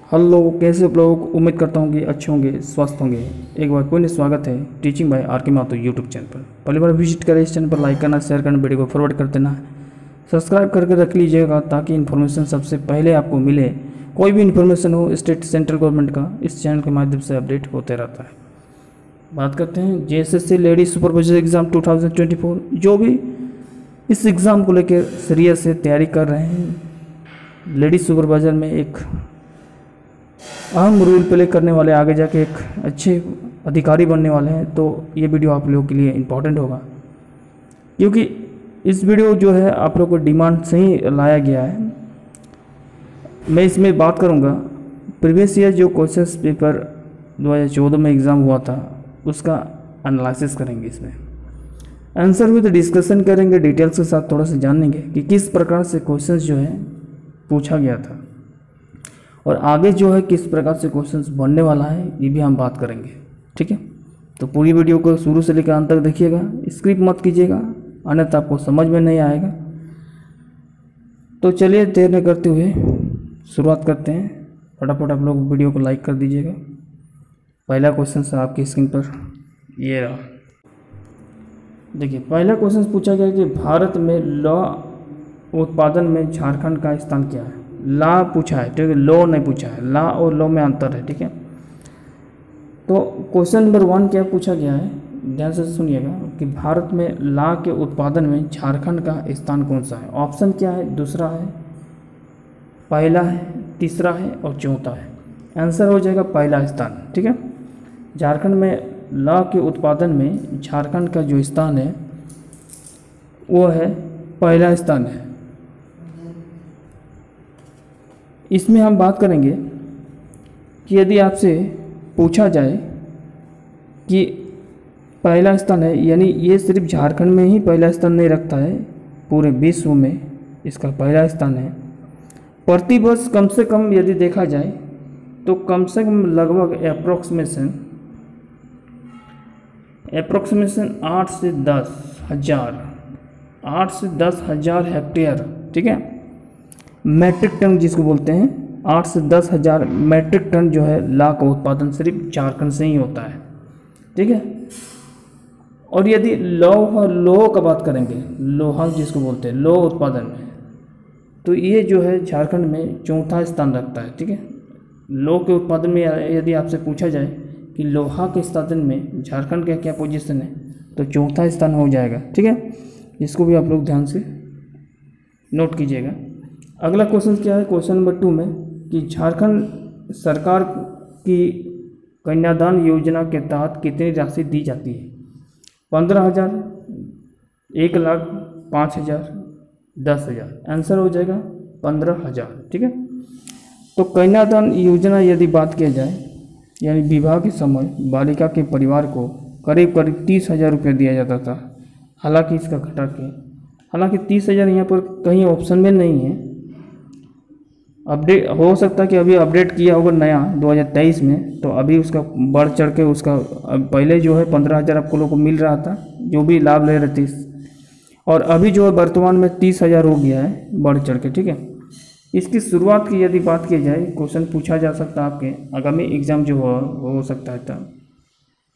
Hello, कैसे आप लोग। उम्मीद करता हूँ कि अच्छे होंगे, स्वस्थ होंगे। एक बार पुनः स्वागत है टीचिंग बाय आर के माथुर यूट्यूब चैनल पर। पहली बार विजिट करें इस चैनल पर, लाइक करना, शेयर करना, वीडियो को फॉरवर्ड कर देना है, सब्सक्राइब करके रख लीजिएगा ताकि इन्फॉर्मेशन सबसे पहले आपको मिले। कोई भी इन्फॉर्मेशन हो स्टेट सेंट्रल गवर्नमेंट का, इस चैनल के माध्यम से अपडेट होते रहता है। बात करते हैं JSSC लेडीज सुपरवाइजर एग्ज़ाम 2024। जो भी इस एग्ज़ाम को लेकर सीरियस से तैयारी कर रहे हैं, लेडीज सुपरवाइजर में एक अहम रोल प्ले करने वाले, आगे जाके एक अच्छे अधिकारी बनने वाले हैं, तो ये वीडियो आप लोगों के लिए इम्पॉर्टेंट होगा, क्योंकि इस वीडियो जो है आप लोगों को डिमांड से ही लाया गया है। मैं इसमें बात करूंगा प्रीवियस ईयर जो क्वेश्चंस पेपर 2014 में एग्ज़ाम हुआ था उसका एनालिसिस करेंगे। इसमें आंसर विद डिस्कशन करेंगे, डिटेल्स के साथ थोड़ा सा जानेंगे कि किस प्रकार से क्वेश्चंस जो है पूछा गया था और आगे जो है किस प्रकार से क्वेश्चंस बनने वाला है, ये भी हम बात करेंगे। ठीक है, तो पूरी वीडियो को शुरू से लेकर अंत तक देखिएगा, स्किप मत कीजिएगा, अन्यथा आपको समझ में नहीं आएगा। तो चलिए देर न करते हुए शुरुआत करते हैं। फटाफट आप लोग वीडियो को लाइक कर दीजिएगा। पहला क्वेश्चन है आपकी स्क्रीन पर, ये रहा। देखिए, पहला क्वेश्चन पूछा गया कि भारत में लौ उत्पादन में झारखंड का स्थान क्या है। ला पूछा है, ठीक है, लो नहीं पूछा है। ला और लो में अंतर है, ठीक है। तो क्वेश्चन नंबर 1 क्या पूछा गया है, ध्यान से सुनिएगा कि भारत में ला के उत्पादन में झारखंड का स्थान कौन सा है। ऑप्शन क्या है, दूसरा है, पहला है, तीसरा है और चौथा है। आंसर हो जाएगा पहला स्थान। ठीक है, झारखंड में ला के उत्पादन में झारखंड का जो स्थान है वो है पहला स्थान है। इसमें हम बात करेंगे कि यदि आपसे पूछा जाए कि पहला स्थान है, यानी ये सिर्फ झारखंड में ही पहला स्थान नहीं रखता है, पूरे विश्व में इसका पहला स्थान है। प्रतिवर्ष कम से कम यदि देखा जाए तो कम से कम लगभग अप्रोक्सीमेशन 8 से 10 हज़ार हेक्टेयर, ठीक है, मैट्रिक टन जिसको बोलते हैं, 8 से 10 हज़ार मैट्रिक टन जो है ला का उत्पादन सिर्फ झारखंड से ही होता है। ठीक है, और यदि लोह का बात करेंगे, लोहा जिसको बोलते हैं, लोह उत्पादन में, तो ये जो है झारखंड में चौथा स्थान रखता है। ठीक है, लोह के उत्पादन में यदि आपसे पूछा जाए कि लोहा के उत्पादन में झारखंड का क्या पोजीशन है, तो चौथा स्थान हो जाएगा। ठीक है, इसको भी आप लोग ध्यान से नोट कीजिएगा। अगला क्वेश्चन क्या है, क्वेश्चन नंबर 2 में कि झारखंड सरकार की कन्यादान योजना के तहत कितनी राशि दी जाती है। 15,000, 1 लाख, 5,000, 10,000। आंसर हो जाएगा 15,000। ठीक है, तो कन्यादान योजना यदि बात किया जाए, यानी विवाह के समय बालिका के परिवार को करीब 30,000 रुपये दिया जाता था। हालांकि इसका घटा के, हालांकि 30,000 यहाँ पर कहीं ऑप्शन में नहीं है, अपडेट हो सकता है कि अभी अपडेट किया होगा नया 2023 में, तो अभी उसका बढ़ चढ़ के उसका पहले जो है 15,000 आपको लोगों को मिल रहा था, जो भी लाभ ले रहे थे, और अभी जो है वर्तमान में 30,000 हो गया है बढ़ चढ़ के। ठीक है, इसकी शुरुआत की यदि बात की जाए, क्वेश्चन पूछा जा सकता है आपके आगामी एग्ज़ाम जो हो सकता है था,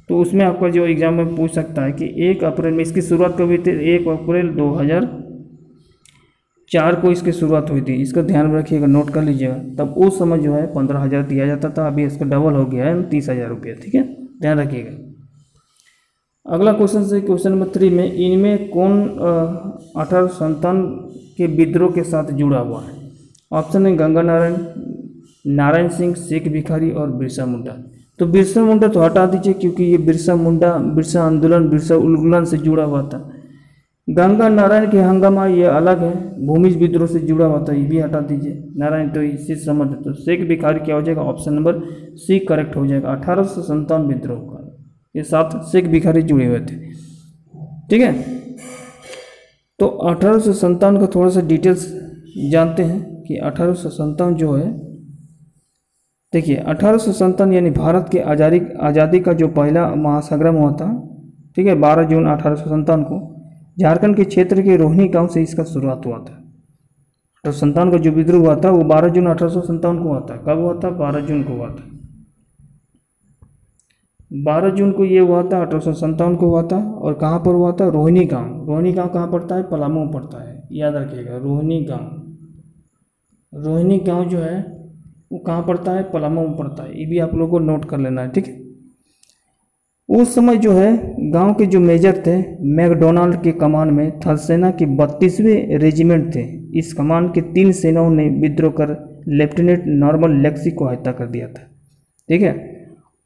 तो उसमें आपका जो एग्ज़ाम में पूछ सकता है कि 1 अप्रैल में इसकी शुरुआत कब हुई थी। 1 अप्रैल 2004 को इसकी शुरुआत हुई थी। इसका ध्यान रखिएगा, नोट कर लीजिएगा। तब उस समय जो है 15,000 दिया जाता था, अभी इसका डबल हो गया है 30,000 रुपये। ठीक है, ध्यान रखिएगा। अगला क्वेश्चन से क्वेश्चन नंबर 3 में इनमें कौन 1857 के विद्रोह के साथ जुड़ा हुआ है। ऑप्शन है गंगा नारायण, नारायण सिंह, शेख भिखारी और बिरसा मुंडा। तो बिरसा मुंडा तो हटा दीजिए, क्योंकि ये बिरसा आंदोलन, बिरसा उल्लंघन से जुड़ा हुआ था। गंगा नारायण के हंगामा ये अलग है, भूमिज विद्रोह से जुड़ा हुआ था, ये भी हटा दीजिए। नारायण तो इसी संबंध है, तो शेख भिखारी क्या हो जाएगा, ऑप्शन नंबर सी करेक्ट हो जाएगा। 1857 विद्रोह का ये साथ शेख भिखारी जुड़े हुए थे। ठीक है, तो 1857 का थोड़ा सा डिटेल्स जानते हैं कि 1857 जो है, देखिए 1857 यानी भारत के आज़ादी का जो पहला महासंग्राम हुआ था। ठीक है, 12 जून 1857 को झारखंड के क्षेत्र के रोहिणी गांव से इसका शुरुआत हुआ था। 1857 का जो विद्रोह हुआ था वो 12 जून 1857 को हुआ था। कब हुआ था? 12 जून को हुआ था। 12 जून को ये हुआ था, 1857 को हुआ था। और कहाँ पर हुआ था? रोहिणी गांव। रोहिणी गांव कहाँ पड़ता है? पलामू में पड़ता है, याद रखिएगा। रोहिणी गांव, रोहिणी गांव जो है वो कहाँ पड़ता है? पलामू में पड़ता है। ये भी आप लोगों को नोट कर लेना है, ठीक है। उस समय जो है गांव के जो मेजर थे मैकडोनाल्ड के कमान में थल सेना की 32वें रेजिमेंट थे। इस कमान के 3 सेनाओं ने विद्रोह कर लेफ्टिनेंट नॉर्मल लेक्सी को हत्या कर दिया था, ठीक है।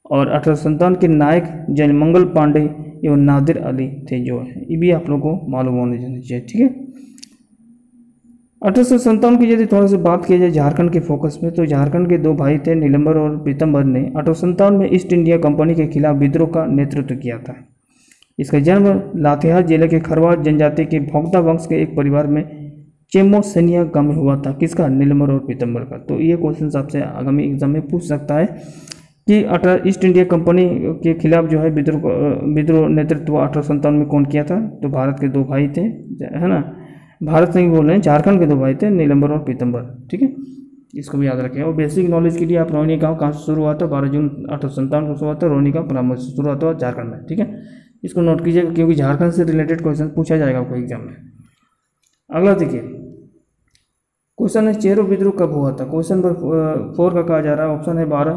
और 1857 के नायक जयमंगल पांडे एवं नादिर अली थे जो है, ये भी आप लोगों को मालूम होने चाहिए, ठीक है। 1857 की यदि थोड़ा सा बात की जाए झारखंड के फोकस में, तो झारखंड के 2 भाई थे नीलंबर और पीतम्बर ने 1857 में ईस्ट इंडिया कंपनी के खिलाफ विद्रोह का नेतृत्व किया था। इसका जन्म लातेहार जिले के खरवार जनजाति के भोक्ता वंश के एक परिवार में चेमोसेनिया गांव में हुआ था। किसका? नीलंबर और पीतम्बर का। तो ये क्वेश्चन आपसे आगामी एग्जाम में पूछ सकता है कि ईस्ट इंडिया कंपनी के खिलाफ जो है विद्रोह नेतृत्व 1857 में कौन किया था? तो भारत के 2 भाई थे, है ना। भारत से ही बोल रहे हैं, झारखंड के 2 भाई थे नीलंबर और पीतम्बर, ठीक है। इसको भी याद रखें। और बेसिक नॉलेज के लिए आप रोहिणी गांव कहाँ से शुरू हुआ था? 12 जून 1857 को शुरू हुआ था। रोहिणी गांव पलामू से शुरू हुआ था झारखंड में, ठीक है। इसको नोट कीजिएगा क्योंकि झारखंड से रिलेटेड क्वेश्चन पूछा जाएगा आपको एग्जाम में। अगला देखिए क्वेश्चन है चेरो विद्रोह कब हुआ था? क्वेश्चन नंबर 4 का कहा जा रहा है। ऑप्शन है 12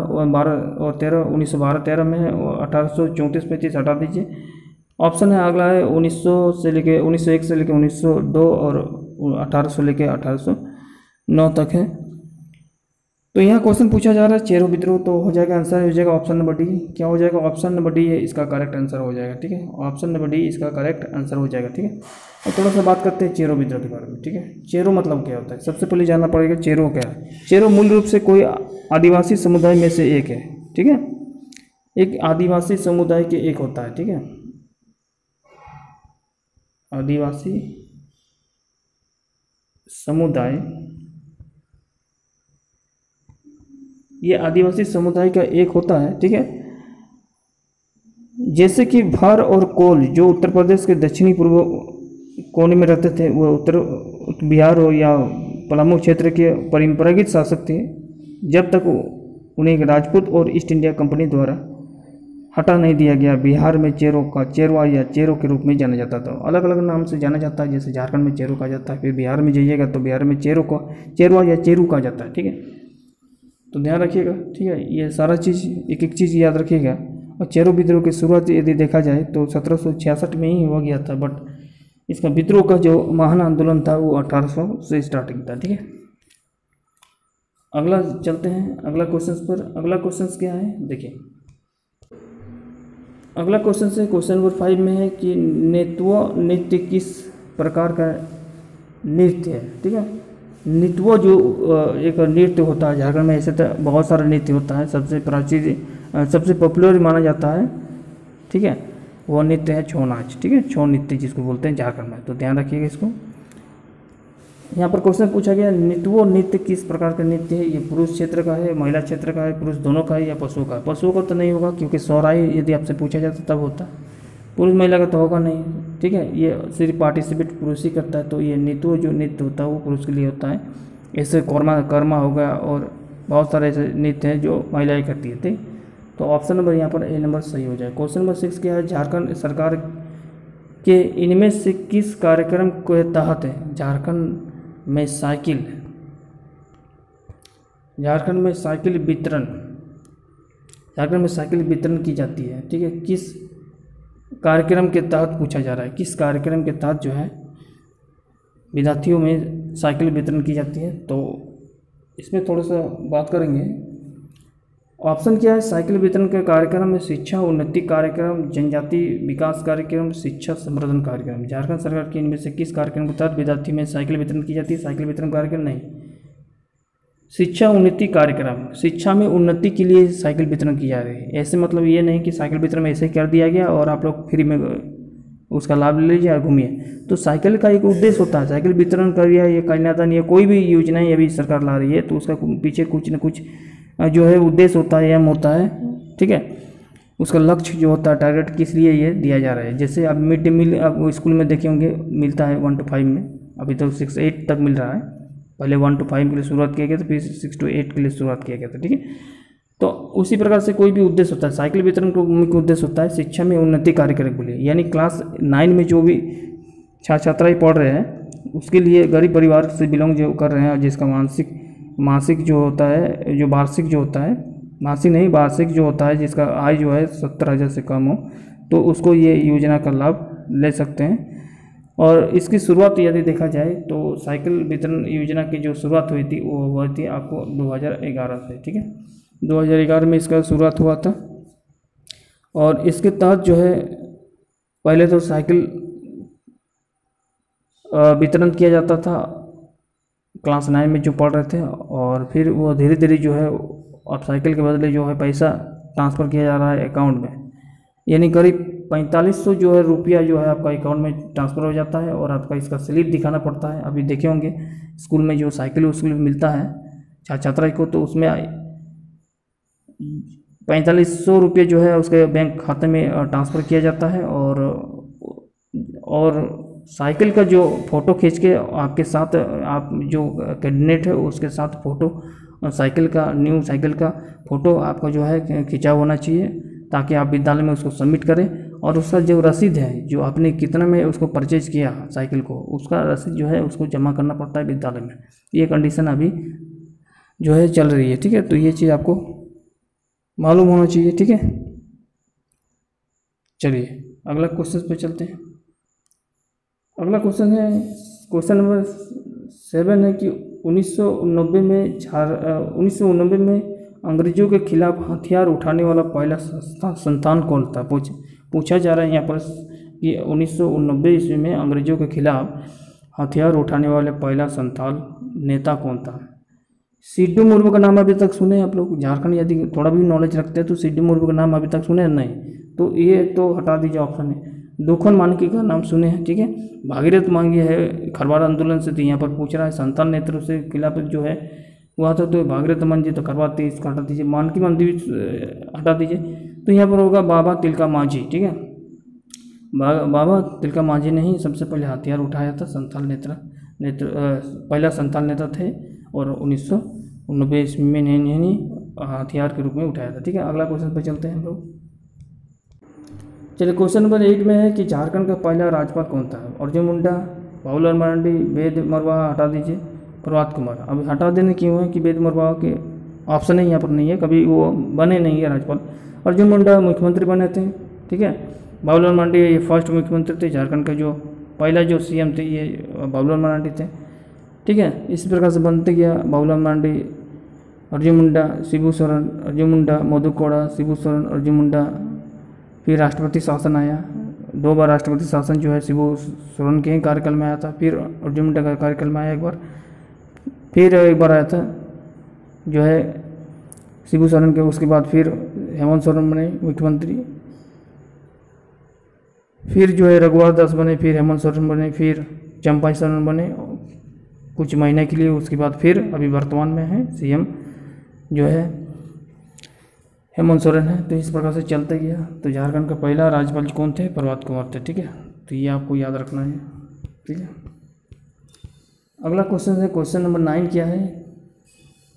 और 13, 1912-13 में है। 1834-35 हटा दीजिए। ऑप्शन है अगला है 1900 से लेके 1901 से लेके 1902 और 1800 से लेके 1809 तक है। तो यहाँ क्वेश्चन पूछा जा रहा है चेरो विद्रोह, तो हो जाएगा आंसर हो जाएगा ऑप्शन नंबर डी। क्या हो जाएगा? ऑप्शन नंबर डी है इसका करेक्ट आंसर हो जाएगा, ठीक है। ऑप्शन नंबर डी इसका करेक्ट आंसर हो जाएगा, ठीक है। और थोड़ा सा बात करते हैं चेरो विद्रोह के बारे में, ठीक है। चेरो मतलब क्या होता है? सबसे पहले जानना पड़ेगा चेरो क्या है। चेरो मूल रूप से कोई आदिवासी समुदाय में से एक है, ठीक है। एक आदिवासी समुदाय के एक होता है, ठीक है। आदिवासी समुदाय, ये आदिवासी समुदाय का एक होता है, ठीक है। जैसे कि भार और कोल जो उत्तर प्रदेश के दक्षिणी पूर्व कोने में रहते थे, वो उत्तर बिहार हो या पलामू क्षेत्र के परंपरागत शासक थे जब तक उन्हें राजपूत और ईस्ट इंडिया कंपनी द्वारा हटा नहीं दिया गया। बिहार में चेरो का चेरवा या चेरो के रूप में जाना जाता था। अलग अलग नाम से जाना जाता है, जैसे झारखंड में चेरो कहा जाता है, फिर बिहार में जाइएगा तो बिहार में चेरो को चेरवा या चेरू कहा जाता है, ठीक है। तो ध्यान रखिएगा, ठीक है। ये सारा चीज़ एक एक चीज़ याद रखिएगा। और चेरो विद्रोह की शुरुआत यदि देखा जाए तो 1766 में ही हो गया था, बट इसका विद्रोह का जो महान आंदोलन था वो 1800 से स्टार्टिंग था, ठीक है। अगला चलते हैं अगला क्वेश्चन पर। अगला क्वेश्चन क्या है देखिए। अगला क्वेश्चन से क्वेश्चन नंबर 5 में है कि नेतुआ नृत्य किस प्रकार का नृत्य है, ठीक है। नृत्य जो एक नृत्य होता है झारखंड में, ऐसे तो बहुत सारा नृत्य होता है, सबसे प्राचीन सबसे पॉपुलर माना जाता है, ठीक है। वो नृत्य है छौ नाच, ठीक है। छौ नृत्य जिसको बोलते हैं झारखंड में, तो ध्यान रखिएगा इसको। यहाँ पर क्वेश्चन पूछा गया नृत्य किस प्रकार का नृत्य है? ये पुरुष क्षेत्र का है, महिला क्षेत्र का है, पुरुष दोनों का है या पशुओं का? पशुओं का तो नहीं होगा क्योंकि सोहराई यदि आपसे पूछा जाता तब होता, पुरुष महिला का तो होगा नहीं, ठीक है। ये सिर्फ पार्टिसिपेट पुरुष ही करता है, तो ये नृत्य जो नृत्य होता है वो पुरुष के लिए होता है। ऐसे कर्मा हो गया और बहुत सारे ऐसे नृत्य हैं जो महिलाएं करती है, ठीक। तो ऑप्शन नंबर यहाँ पर ए नंबर सही हो जाए। क्वेश्चन नंबर 6 क्या है? झारखंड सरकार के इनमें से किस कार्यक्रम के तहत है झारखंड में साइकिल वितरण की जाती है, ठीक है। किस कार्यक्रम के तहत पूछा जा रहा है, किस कार्यक्रम के तहत जो है विद्यार्थियों में साइकिल वितरण की जाती है? तो इसमें थोड़ा सा बात करेंगे। ऑप्शन क्या है? साइकिल वितरण के कार्यक्रम में शिक्षा उन्नति कार्यक्रम, जनजाति विकास कार्यक्रम, शिक्षा संवर्धन कार्यक्रम। झारखंड सरकार के इनमें से किस कार्यक्रम के तहत विद्यार्थी में साइकिल वितरण की जाती है? साइकिल वितरण कार्यक्रम नहीं, शिक्षा उन्नति कार्यक्रम। शिक्षा में उन्नति के लिए साइकिल वितरण की जा रही है। ऐसे मतलब ये नहीं कि साइकिल वितरण ऐसे ही कर दिया गया और आप लोग फ्री में उसका लाभ ले लीजिए और घूमिए। तो साइकिल का एक उद्देश्य होता है, साइकिल वितरण करिए, ये कन्यादान या कोई भी योजनाएं अभी सरकार ला रही है तो उसका पीछे कुछ न कुछ जो है उद्देश्य होता है, एम होता है, ठीक है। उसका लक्ष्य जो होता है, टारगेट किस लिए ये दिया जा रहा है। जैसे अब मिड डे मील आप स्कूल में देखे होंगे मिलता है 1 to 5 में, अभी तो 6-8 तक मिल रहा है, पहले 1 to 5 के लिए शुरुआत किया गया था, फिर 6 to 8 के लिए शुरुआत किया गया था, ठीक है। तो उसी प्रकार से कोई भी उद्देश्य होता है, साइकिल वितरण का मुख्य उद्देश्य होता है शिक्षा में उन्नति कार्य करने के लिए, यानी क्लास 9 में जो भी छात्र छात्राएँ पढ़ रहे हैं उसके लिए, गरीब परिवार से बिलोंग जो कर रहे हैं और जिसका मासिक जो होता है, जो वार्षिक जो होता है, मासिक नहीं वार्षिक जो होता है, जिसका आय जो है 70,000 से कम हो, तो उसको ये योजना का लाभ ले सकते हैं। और इसकी शुरुआत यदि देखा जाए तो साइकिल वितरण योजना की जो शुरुआत हुई थी वो हुई थी आपको 2011 से, ठीक है। 2011 में इसका शुरुआत हुआ था और इसके तहत जो है पहले तो साइकिल वितरण किया जाता था क्लास 9 में जो पढ़ रहे थे, और फिर वो धीरे धीरे जो है अब साइकिल के बदले जो है पैसा ट्रांसफ़र किया जा रहा है अकाउंट में, यानी करीब 4500 जो है रुपया जो है आपका अकाउंट में ट्रांसफ़र हो जाता है और आपका इसका स्लिप दिखाना पड़ता है। अभी देखे होंगे स्कूल में जो साइकिल उसके मिलता है छात्र छात्रा को, तो उसमें 4500 रुपये जो है उसके बैंक खाते में ट्रांसफ़र किया जाता है। और साइकिल का जो फ़ोटो खींच के आपके साथ, आप जो कैंडिडेट है उसके साथ फ़ोटो साइकिल का, न्यू साइकिल का फ़ोटो आपका जो है खिंचा होना चाहिए, ताकि आप विद्यालय में उसको सबमिट करें। और उसका जो रसीद है, जो आपने कितना में उसको परचेज किया साइकिल को, उसका रसीद जो है उसको जमा करना पड़ता है विद्यालय में। ये कंडीशन अभी जो है चल रही है, ठीक है। तो ये चीज़ आपको मालूम होना चाहिए, ठीक है। चलिए अगला क्वेश्चन पे चलते हैं। अगला क्वेश्चन है, क्वेश्चन नंबर 7 है कि 1990 में अंग्रेजों के खिलाफ हथियार उठाने वाला पहला संस्थान कौन था। पूछा जा रहा है यहाँ पर कि 1990 ईस्वी में अंग्रेजों के खिलाफ हथियार उठाने वाले पहला संथाल नेता कौन था। सिद्धू मुर्मू का नाम अभी तक सुने हैं आप लोग? झारखंड यदि थोड़ा भी नॉलेज रखते हैं तो सिद्धू मुर्मू का नाम अभी तक सुने हैं? नहीं, तो ये तो हटा दीजिए ऑप्शन है। दुखन मानकी का नाम सुने हैं, ठीक है। भागीरथ मांगी है खरवार आंदोलन से, तो यहाँ पर पूछ रहा है संथाल नेतृत्व से खिलाफ जो है हुआ था, तो भागीरथ मान जी तो खरवार थी, इसका हटा दीजिए। मानकी मंदिर हटा दीजिए, तो यहाँ पर होगा बाबा तिलका मांझी, ठीक है। बाबा तिलका मांझी ने ही सबसे पहले हथियार उठाया था, संथाल पहला संथाल नेता थे, और 1990 ईस्वी में इन्हें हथियार के रूप में उठाया था, ठीक है। अगला क्वेश्चन पर चलते हैं हम लोग। चलिए क्वेश्चन नंबर 8 में है कि झारखंड का पहला राज्यपाल कौन था। अर्जुन मुंडा, बाबूलाल मरांडी, वेद मरवाहा, हटा दीजिए, प्रभात कुमार। अब हटा देने क्यों है कि वेद मरवाहा के ऑप्शन ही यहाँ पर नहीं है, कभी वो बने नहीं है राज्यपाल। अर्जुन मुंडा मुख्यमंत्री बने थे, ठीक है। बाबूलाल मरांडी ये फर्स्ट मुख्यमंत्री थे झारखंड का, जो पहला जो सीएम थे ये बाबूलाल मरांडी थे, ठीक है। इस प्रकार से बनते गया बाबूलाल मरांडी, अर्जुन मुंडा, शिबू सोरेन, अर्जुन मुंडा, मधु कोड़ा, शिबू सोरेन, अर्जुन मुंडा। फिर राष्ट्रपति शासन आया, 2 बार राष्ट्रपति शासन जो है शिबू सोरेन के ही कार्यकाल में आया था, फिर अर्जुन मुंडा का कार्यकाल में आया एक बार, फिर एक बार आया था जो है शिबू सोरेन के। उसके बाद फिर हेमंत सोरेन बने मुख्यमंत्री, फिर जो है रघुवर दास बने, फिर हेमंत सोरेन बने, फिर चंपाई सोरेन बने कुछ महीने के लिए। उसके बाद फिर अभी वर्तमान में है सीएम जो है हेमंत सोरेन है। तो इस प्रकार से चलते गया। तो झारखंड का पहला राज्यपाल कौन थे? प्रभात कुमार थे, ठीक है। तो ये आपको याद रखना है, ठीक है। अगला क्वेश्चन है, क्वेश्चन नंबर 9 क्या है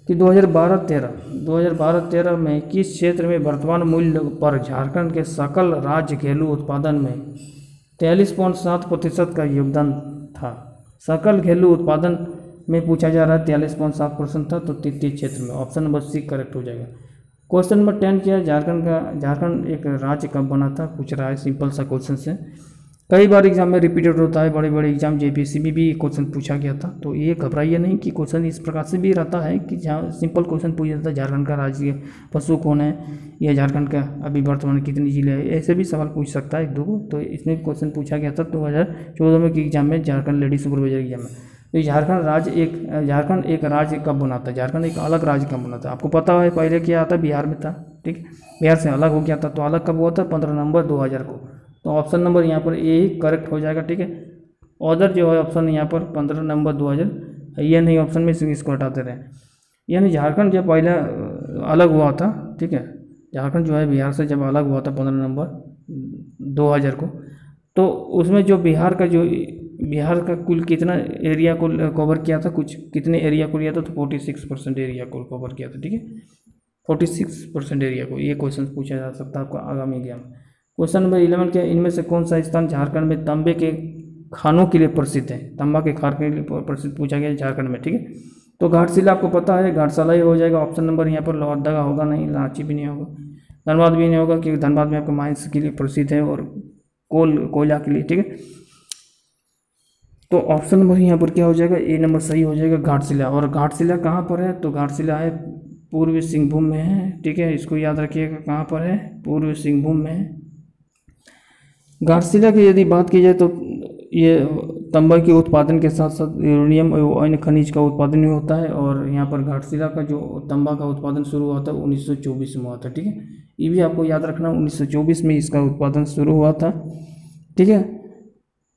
कि 2012-13 में किस क्षेत्र में वर्तमान मूल्य पर झारखंड के सकल राज्य घरेलू उत्पादन में 43.7% का योगदान था। सकल घरेलू उत्पादन में पूछा जा रहा है, 43.7% था, तो 33 क्षेत्र में ऑप्शन नंबर सी करेक्ट हो जाएगा। क्वेश्चन नंबर 10 क्या है, झारखंड एक राज्य कब बना था, पूछ रहा है। सिंपल सा क्वेश्चन है, कई बार एग्जाम में रिपीटेड होता है, बड़े बड़े एग्जाम जेपीएससी में भी क्वेश्चन पूछा गया था। तो ये घबराइए नहीं कि क्वेश्चन इस प्रकार से भी रहता है कि जहाँ सिंपल क्वेश्चन पूछा जाता है, झारखंड का राज्य पशु कौन है, या झारखंड का अभी वर्तमान में कितने जिले हैं, ऐसे भी सवाल पूछ सकता है 1-2 को। तो इसमें क्वेश्चन पूछा गया था 2014 में की एग्जाम में, झारखंड लेडी सुपरवाइजर एग्जाम में। तो झारखंड एक राज्य कब बना था, झारखंड एक अलग राज्य कब बना था? आपको पता है पहले क्या था, बिहार में था, ठीक। बिहार से अलग हो गया था, तो अलग कब हुआ था? 15 नवंबर 2000 को। तो ऑप्शन नंबर यहाँ पर ए ही करेक्ट हो जाएगा, ठीक है। अदर जो है ऑप्शन यहाँ पर 15 नवंबर 2000 ये नहीं ऑप्शन में, इसको हटा दे रहे हैं। यानी झारखंड जब पहला अलग हुआ था, ठीक है, झारखंड जो है बिहार से जब अलग हुआ था 15 नवंबर 2000 को, तो उसमें जो बिहार का कुल कितना एरिया को कवर किया था, कुछ कितने एरिया को लिया था, तो 46% एरिया को कवर किया था, ठीक है, 46% एरिया को। ये क्वेश्चन पूछा जा सकता है आपका आगामी एग्जाम। क्वेश्चन नंबर 11 क्या, इनमें से कौन सा स्थान झारखंड में तांबे के खानों के लिए प्रसिद्ध है? तांबा के खान के लिए प्रसिद्ध पूछा गया झारखंड में, ठीक है। तो घाटशिला आपको पता है, घाटशिला ही हो जाएगा ऑप्शन नंबर यहाँ पर। लोहरदगा होगा नहीं, रांची भी नहीं होगा, धनबाद भी नहीं होगा, क्योंकि धनबाद में आपको माइंस के लिए प्रसिद्ध है और कोयला के लिए, ठीक है। तो ऑप्शन नंबर यहाँ पर क्या हो जाएगा, ए नंबर सही हो जाएगा, घाटशिला। और घाटशिला कहाँ पर है, तो घाटशिला है पूर्वी सिंहभूम में है, ठीक है, इसको याद रखिएगा, कहाँ पर है, पूर्वी सिंहभूम में है। घाटशिला की यदि बात की जाए तो ये तांबा के उत्पादन के साथ साथ यूरेनियम एवं अन्य खनिज का उत्पादन भी होता है। और यहाँ पर घाटशिला का जो तांबा का उत्पादन शुरू हुआ था 1924 में हुआ था, ठीक है, ये भी आपको याद रखना, 1924 में इसका उत्पादन शुरू हुआ था, ठीक है।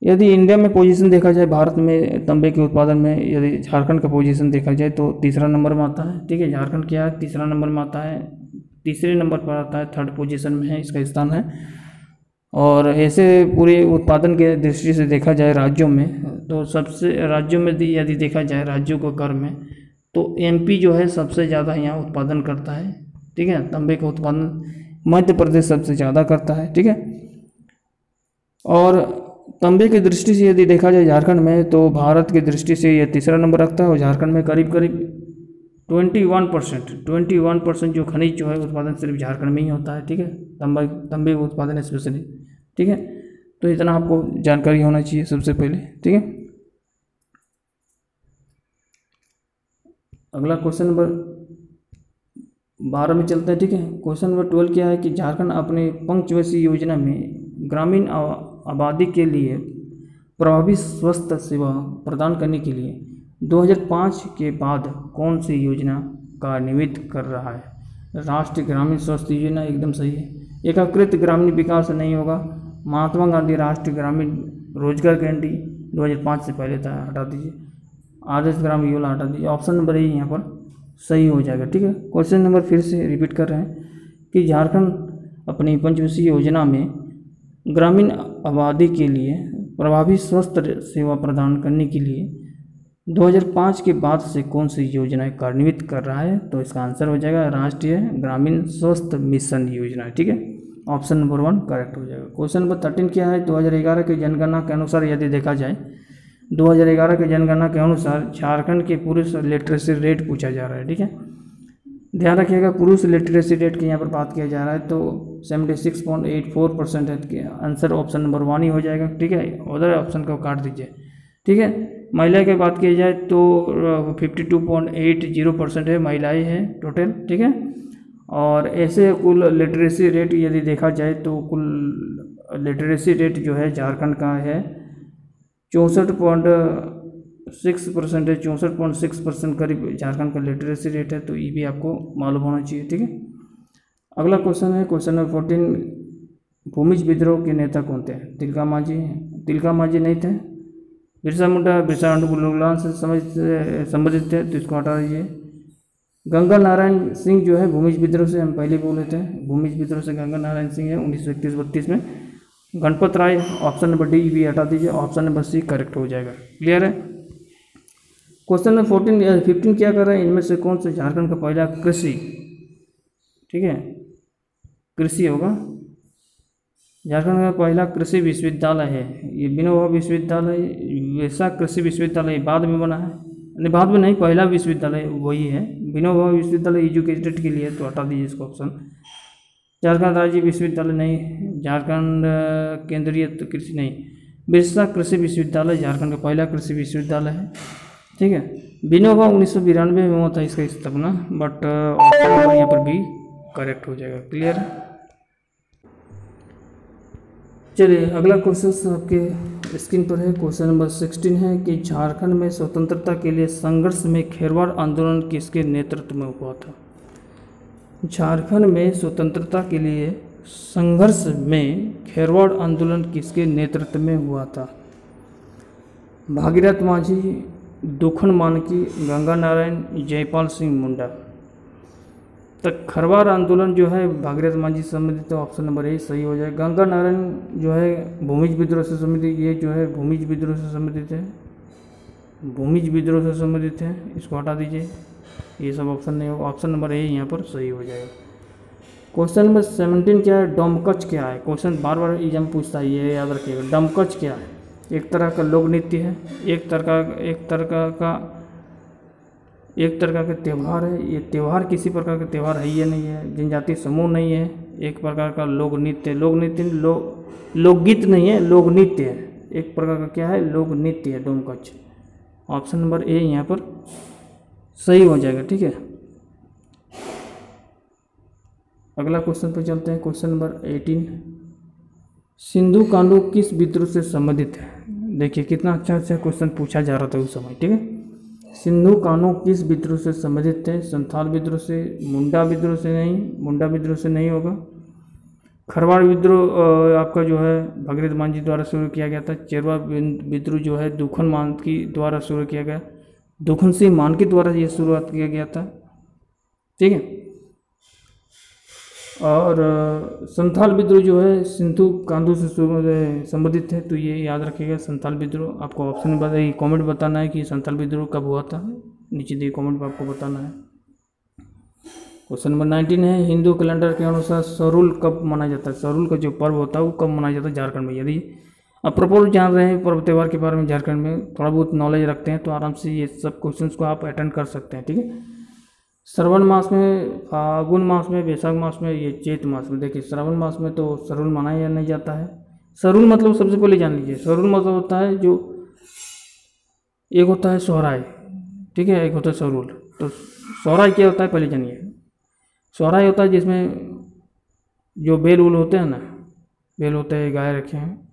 यदि इंडिया में पोजीशन देखा जाए, भारत में तांबे के उत्पादन में यदि झारखंड का पोजीशन देखा जाए तो तीसरा नंबर में आता है, ठीक है। झारखंड क्या है, तीसरा नंबर में आता है, तीसरे नंबर पर आता है, थर्ड पोजीशन में है इसका स्थान है। और ऐसे पूरे उत्पादन के दृष्टि से देखा जाए राज्यों में, तो सबसे राज्यों में यदि देखा जाए राज्यों को कर में, तो एमपी जो है सबसे ज़्यादा यहाँ उत्पादन करता है, ठीक है, तांबे का उत्पादन। मध्य प्रदेश सबसे ज़्यादा करता है, ठीक है। और तांबे की दृष्टि से यदि देखा जाए झारखंड में, तो भारत की दृष्टि से यह तीसरा नंबर रखता है। और झारखंड में करीब करीब 21% जो खनिज जो है उत्पादन सिर्फ झारखंड में ही होता है, ठीक है, तांबे का उत्पादन स्पेशली, ठीक है। तो इतना आपको जानकारी होना चाहिए सबसे पहले, ठीक है। अगला क्वेश्चन नंबर 12 में चलते हैं, ठीक है। क्वेश्चन नंबर 12 क्या है कि झारखंड अपने पंचवर्षीय योजना में ग्रामीण आबादी के लिए प्रभावी स्वास्थ्य सेवा प्रदान करने के लिए 2005 के बाद कौन सी योजना कार्यान्वित कर रहा है? राष्ट्रीय ग्रामीण स्वास्थ्य योजना एकदम सही है। एकीकृत ग्रामीण विकास नहीं होगा। महात्मा गांधी राष्ट्रीय ग्रामीण रोजगार गारंटी 2005 से पहले था, हटा दीजिए। आदर्श ग्राम योजना हटा दीजिए। ऑप्शन नंबर ए यहाँ पर सही हो जाएगा, ठीक है। क्वेश्चन नंबर फिर से रिपीट कर रहे हैं कि झारखंड अपनी पंचवर्षीय योजना में ग्रामीण आबादी के लिए प्रभावी स्वास्थ्य सेवा प्रदान करने के लिए 2005 के बाद से कौन सी योजनाएं कार्यान्वित कर रहा है? तो इसका आंसर हो जाएगा राष्ट्रीय ग्रामीण स्वास्थ्य मिशन योजना, ठीक है। ऑप्शन नंबर 1 करेक्ट हो जाएगा। क्वेश्चन नंबर 13 क्या है? 2011 के जनगणना के अनुसार यदि देखा जाए, 2011 के जनगणना के अनुसार झारखंड के पुरुष लिटरेसी रेट पूछा जा रहा है, ठीक है। ध्यान रखिएगा, पुरुष लिटरेसी रेट की यहाँ पर बात किया जा रहा है, तो 76.84% है कि आंसर ऑप्शन नंबर 1 ही हो जाएगा, ठीक है। उधर ऑप्शन को काट दीजिए, ठीक है। महिला की बात की जाए तो 52.80% है, महिलाएं हैं टोटल, ठीक है। और ऐसे कुल लिटरेसी रेट यदि देखा जाए तो कुल लिटरेसी रेट जो है झारखंड का है 64.6% है, 64.6% करीब झारखंड का लिटरेसी रेट है, तो ये भी आपको मालूम होना चाहिए, ठीक है। अगला क्वेश्चन है क्वेश्चन नंबर 14, भूमिज विद्रोह के नेता कौन थे? तिलका मांझी नहीं थे। बिरसा मुंडा लोकलान से संबंधित थे, तो इसको हटा दीजिए। गंगा नारायण सिंह जो है भूमिज विद्रोह से, हम पहले बोले थे, भूमिज विद्रोह से गंगा नारायण सिंह है 1931-32 में। गणपत राय ऑप्शन नंबर डी भी हटा दीजिए, ऑप्शन नंबर सी करेक्ट हो जाएगा। क्लियर है। क्वेश्चन नंबर 15 क्या कर रहे हैं? इनमें से कौन से झारखंड का पहला कृषि, ठीक है, कृषि होगा, झारखंड का पहला कृषि विश्वविद्यालय है ये विनोबा विश्वविद्यालय, वैसा कृषि विश्वविद्यालय बाद में बना है, नहीं बाद में नहीं, पहला विश्वविद्यालय वही है विनोबा विश्वविद्यालय एजुकेटेड के लिए, तो हटा दीजिए इसको ऑप्शन। झारखंड राज्य विश्वविद्यालय नहीं, झारखंड केंद्रीय कृषि नहीं, बिरसा कृषि विश्वविद्यालय झारखंड का पहला कृषि विश्वविद्यालय है, ठीक है। विनोबा 1992 में हुआ था इसका स्थापना, बट ऑप्शन नंबर यहाँ पर भी करेक्ट हो जाएगा। क्लियर है। चलिए अगला क्वेश्चन आपके स्क्रीन पर है, क्वेश्चन नंबर 16 है कि झारखंड में स्वतंत्रता के लिए संघर्ष में खेरवाड़ आंदोलन किसके नेतृत्व में हुआ था? झारखंड में स्वतंत्रता के लिए संघर्ष में खेरवाड़ आंदोलन किसके नेतृत्व में हुआ था? भागीरथ मांझी, दुखन मानकी, गंगा नारायण, जयपाल सिंह मुंडा। तक खरवार आंदोलन जो है भागीरथ मांझी से संबंधित है, ऑप्शन नंबर ए सही हो जाएगा। गंगा नारायण जो है भूमिज विद्रोह से संबंधित, ये जो है भूमिज विद्रोह से संबंधित है, भूमिज विद्रोह से संबंधित है, इसको हटा दीजिए, ये सब ऑप्शन नहीं होगा, ऑप्शन नंबर ए यहाँ पर सही हो जाएगा। क्वेश्चन नंबर 17 क्या है, डोमकच क्या है। क्वेश्चन बार बार एग्जाम पूछता है, ये याद रखिएगा। डोमकच क्या है, एक तरह का लोक नृत्य है, एक तरह का त्यौहार है। ये त्यौहार किसी प्रकार का त्यौहार है, ये नहीं है, जनजातीय समूह नहीं है, एक प्रकार का लोक नृत्य, लोकगीत नहीं है, लोक नृत्य है, एक प्रकार का क्या है, लोक नृत्य है डोमकच। ऑप्शन नंबर ए यहाँ पर सही हो जाएगा, ठीक है। अगला क्वेश्चन पर चलते हैं, क्वेश्चन नंबर 18, सिंधु कांडू किस विद्रोह से संबंधित है। देखिए कितना अच्छा क्वेश्चन पूछा जा रहा था उस समय, ठीक है। सिंधु कांडू किस विद्रोह से संबंधित है, संथाल विद्रोह से, मुंडा विद्रोह से नहीं, मुंडा विद्रोह से नहीं होगा। खरवाड़ विद्रोह आपका जो है भागीरथ मांझी द्वारा शुरू किया गया था। चेरवा विद्रोह जो है दुखन मानकी द्वारा शुरू किया गया, दुखन सिंह मानकी द्वारा ये शुरुआत किया गया था, ठीक है। और संथाल विद्रोह जो है सिंधु कांडू से संबंधित है, तो ये याद रखिएगा संथाल विद्रोह। आपको ऑप्शन में बताइए, कमेंट बताना है कि संथाल विद्रोह कब हुआ था, नीचे दिए कमेंट में आपको बताना है। क्वेश्चन नंबर 19 है, हिंदू कैलेंडर के अनुसार सरुल कब मनाया जाता है। सरुल का जो पर्व होता है वो कब मनाया जाता है झारखंड में। यदि आप प्रॉपर जान रहे हैं पर्व त्यौहार के बारे में, झारखंड में थोड़ा बहुत नॉलेज रखते हैं, तो आराम से ये सब क्वेश्चन को आप अटेंड कर सकते हैं, ठीक है। श्रवण मास में, फागुन मास में, वैशाख मास में, ये चैत मास में। देखिए श्रावण मास में तो सरुल मनाया नहीं जाता है। सरुल मतलब सबसे पहले जान लीजिए, सरुल मतलब होता है जो एक होता है सोहराय, ठीक है, एक होता है सरुल। तो सोहराय क्या होता है पहले जानिए। सोहराय होता है जिसमें जो बेल उल होते हैं ना, बेल होते हैं, गाय रखे हैं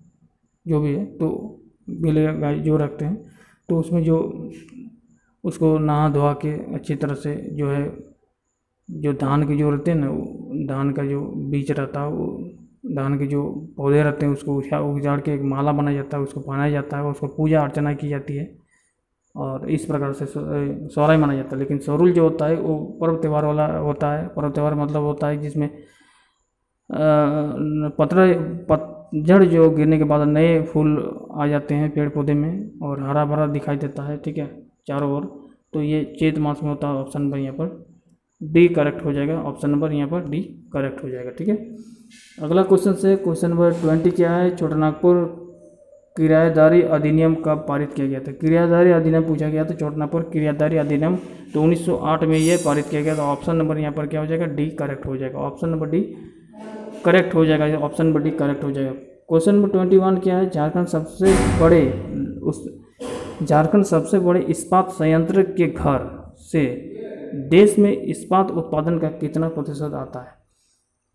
जो भी है, तो बेल गाय जो रखते हैं, तो उसमें जो उसको नहा धोआ के अच्छी तरह से जो है, जो धान के जो रहते हैं ना, धान का जो बीज रहता है, वो धान के जो पौधे रहते हैं उसको उजाड़ के एक माला बनाया जाता है, उसको पहनाया जाता है, उसको पूजा अर्चना की जाती है, और इस प्रकार से सोहराय माना जाता है। लेकिन सरुल जो होता है वो पर्व त्यौहार वाला होता है। पर्व त्यौहार मतलब होता है जिसमें पतझड़ जो गिरने के बाद नए फूल आ जाते हैं पेड़ पौधे में, और हरा भरा दिखाई देता है, ठीक है, चारों ओर। तो ये चैत मास में होता है। ऑप्शन नंबर यहाँ पर डी करेक्ट हो जाएगा, ऑप्शन नंबर यहाँ पर डी करेक्ट हो जाएगा, ठीक है। अगला क्वेश्चन से क्वेश्चन नंबर 20 क्या है, छोटानागपुर किराएदारी अधिनियम कब पारित किया गया था। किराएदारी अधिनियम पूछा गया था, छोटानागपुर किराएदारी अधिनियम तो 1908 में ये पारित किया गया था। ऑप्शन नंबर यहाँ पर क्या हो जाएगा, डी करेक्ट हो जाएगा, ऑप्शन नंबर डी करेक्ट हो जाएगा, ऑप्शन नंबर डी करेक्ट हो जाएगा। क्वेश्चन नंबर 21 क्या है, झारखंड सबसे बड़े इस्पात संयंत्र के घर से देश में इस्पात उत्पादन का कितना प्रतिशत आता है।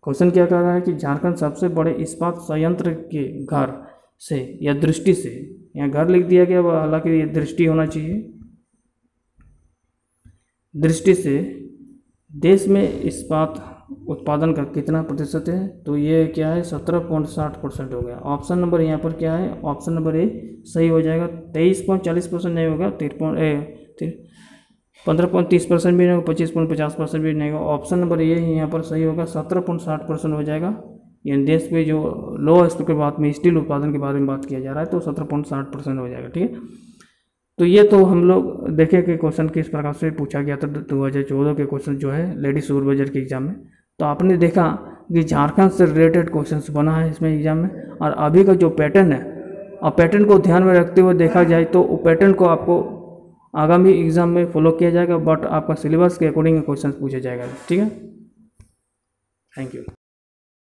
क्वेश्चन क्या कह रहा है कि झारखंड सबसे बड़े इस्पात संयंत्र के घर से या दृष्टि से, यहाँ घर लिख दिया गया, हालांकि ये दृष्टि होना चाहिए, दृष्टि से देश में इस्पात उत्पादन का कितना प्रतिशत है, तो ये क्या है 17.60% हो गया। ऑप्शन नंबर यहाँ पर क्या है, ऑप्शन नंबर ए सही हो जाएगा। 23.40% नहीं होगा, 15.30% भी नहीं होगा, 25.50% भी नहीं होगा। ऑप्शन नंबर ए यहाँ पर सही होगा, 17.60% हो जाएगा। यानी देश में जो लो स्तर के बात में स्टील उत्पादन के बारे में बात किया जा रहा है, तो 17.60% हो जाएगा, ठीक है। तो ये तो हम लोग देखें कि क्वेश्चन किस प्रकार से पूछा गया था 2014 के क्वेश्चन जो है लेडी सुपरवाइजर के एग्जाम में। तो आपने देखा कि झारखंड से रिलेटेड क्वेश्चंस बना है इसमें एग्जाम में, और अभी का जो पैटर्न है, और पैटर्न को ध्यान में रखते हुए देखा जाए तो पैटर्न को आपको आगामी एग्जाम में फॉलो किया जाएगा, बट आपका सिलेबस के अकॉर्डिंग क्वेश्चन पूछा जाएगा, ठीक है। Thank you.